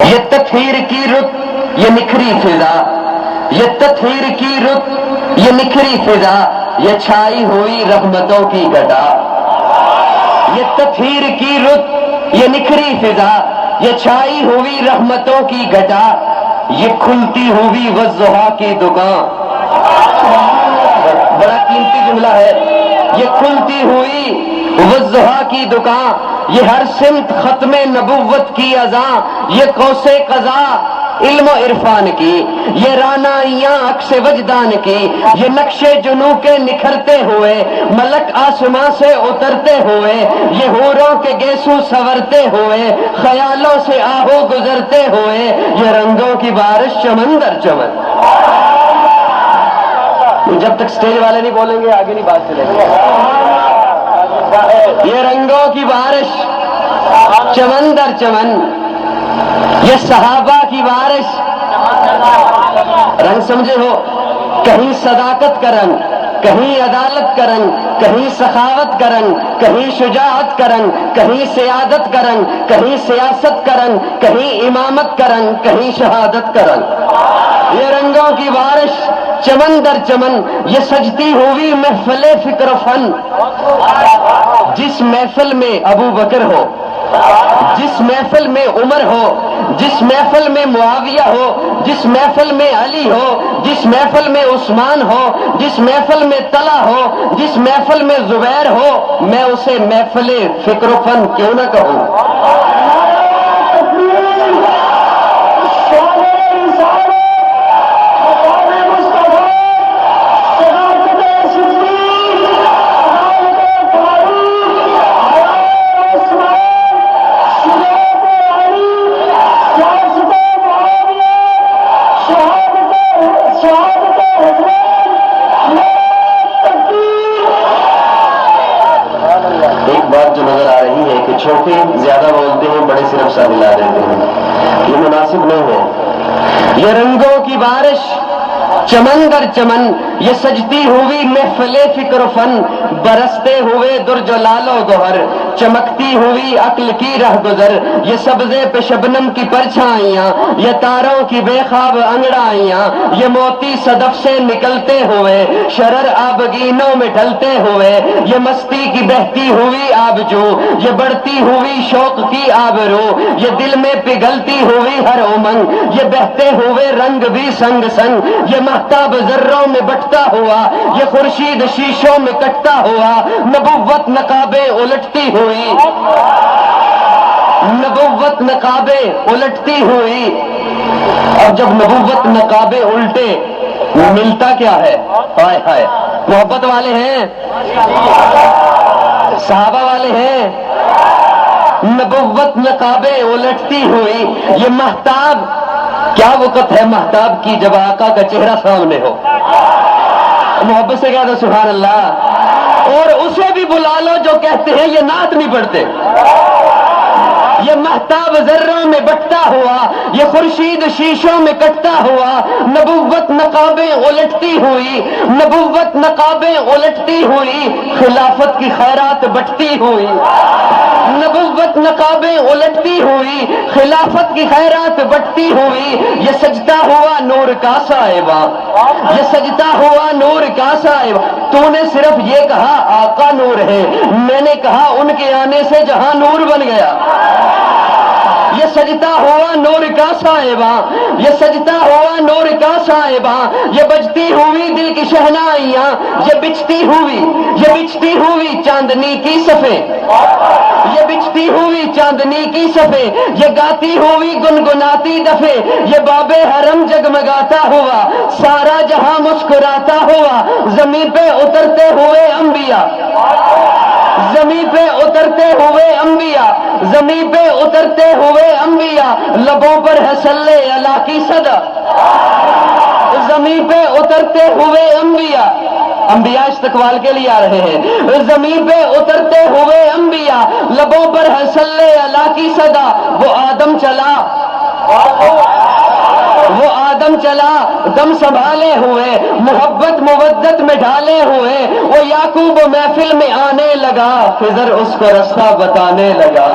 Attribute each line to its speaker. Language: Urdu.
Speaker 1: یہ تطہیر کی رت یہ نکھری فضا، یہ تطہیر کی رت یہ نکھری فضا، یہ چھائی ہوئی رحمتوں کی گدا۔ یہ تطہیر کی رت یہ نکھری فضا، یہ چھائی ہوئی رحمتوں کی گدا، یہ کھلتی ہوئی والضحیٰ کی دکان۔ بڑا قیمتی جملہ ہے، یہ کھلتی ہوئی والضحیٰ کی دکان، یہ ہر سمت ختم نبوت کی اذاں، یہ قوس قزا علم و عرفان کی، یہ رانائیاں عکس وجدان کی، یہ نقش جنوں کے نکھرتے ہوئے، ملک آسماں سے اترتے ہوئے، یہ حوروں کے گیسو سورتے ہوئے، خیالوں سے آہو گزرتے ہوئے، یہ رنگوں کی بارش چمن در چمن۔ جب تک سٹیج والے نہیں بولیں گے آگے نہیں بات چلے گی۔ یہ رنگوں کی بارش چمن در چمن، یہ صحابہ کی بارش، رنگ سمجھے ہو، کہیں صداقت کا رنگ، کہیں عدالت کا رنگ، کہیں سخاوت کا رنگ، کہیں شجاعت کا رنگ، کہیں سیادت کا رنگ، کہیں سیاست کا رنگ، کہیں امامت کا رنگ، کہیں شہادت کا رنگ۔ یہ رنگوں کی بارش چمن در چمن، یہ سجتی ہوئی محفل فکر و فن۔ جس محفل میں ابو بکر ہو، جس محفل میں عمر ہو، جس محفل میں معاویہ ہو، جس محفل میں علی ہو، جس محفل میں عثمان ہو، جس محفل میں طلحہ ہو، جس محفل میں زبیر ہو، میں اسے محفل فکر و فن کیوں نہ کہوں۔ چھوٹے زیادہ بولتے ہیں، بڑے صرف سا ہلا دیتے ہیں، یہ مناسب نہیں ہے۔ یہ رنگوں کی بارش چمن در چمن، یہ سجتی ہوئی محفل فکر و فن، برستے ہوئے درج و لال و گوہر، چمکتی ہوئی عقل کی رہ گزر، یہ سبزے پہ شبنم کی پرچھائیاں، یہ تاروں کی بے خواب انگڑائیاں، یہ موتی صدف سے نکلتے ہوئے، شرر آبگینوں میں ڈھلتے ہوئے، یہ مستی کی بہتی ہوئی آبجو، یہ بڑھتی ہوئی شوق کی آبرو، یہ دل میں پگھلتی ہوئی ہر امنگ، یہ بہتے ہوئے رنگ بھی سنگ سنگ، یہ مہتاب ذروں میں بٹتا ہوا، یہ خورشید شیشوں میں کٹتا ہوا، نبوت نقابیں الٹتی ہوئی، نبوت نقابیں الٹتی ہوئی۔ اب جب نبوت نقابیں الٹے ملتا کیا ہے؟ ہائے ہائے، محبت والے ہیں، صحابہ والے ہیں، نبوت نقابیں الٹتی ہوئی، یہ مہتاب، کیا وقت ہے مہتاب کی جب آقا کا چہرہ سامنے ہو۔ محبت سے کہہ دو سبحان اللہ، اور اسے بھی بلا لو جو کہتے ہیں یہ نعت نہیں پڑھتے۔ یہ مہتاب ذروں میں بٹتا ہوا، یہ خورشید شیشوں میں کٹتا ہوا، نبوت نقابیں الٹتی ہوئی، نبوت نقابیں الٹتی ہوئی، خلافت کی خیرات بٹتی ہوئی، نبوت نقابیں الٹتی ہوئی، خلافت کی خیرات بٹتی ہوئی، یہ سجتا ہوا نور کا صاحبہ، یہ سجتا ہوا نور کا صاحبہ۔ تو نے صرف یہ کہا آقا نور ہے، میں نے کہا ان کے آنے سے جہاں نور بن گیا۔ یہ سجتا ہوا نور کا صاحبہ، یہ سجتا ہوا نور کا صاحبہ، یہ بجتی ہوئی دل کی شہنائیاں، یہ بچتی ہوئی چاندنی کی صفیں، یہ بچتی ہوئی چاندنی کی صفیں، یہ گاتی ہوئی گنگناتی دفے، یہ باب حرم جگمگاتا ہوا، سارا جہاں مسکراتا ہوا، زمین پہ اترتے ہوئے انبیاء، زمین پہ اترتے ہوئے انبیاء، زمین پہ اترتے ہوئے انبیاء، لبوں پر ہے صلی اللہ کی صدا، زمین پہ اترتے ہوئے انبیاء، انبیاء استقبال کے لیے آ رہے ہیں، زمین پہ اترتے ہوئے انبیاء، لبوں پر ہے صلی اللہ کی صدا، وہ آدم چلا، وہ آدم چلا دم سنبھالے ہوئے، محبت مودت میں ڈھالے ہوئے، وہ یعقوب محفل میں آنے لگا، خضر اس کو رستہ بتانے لگا۔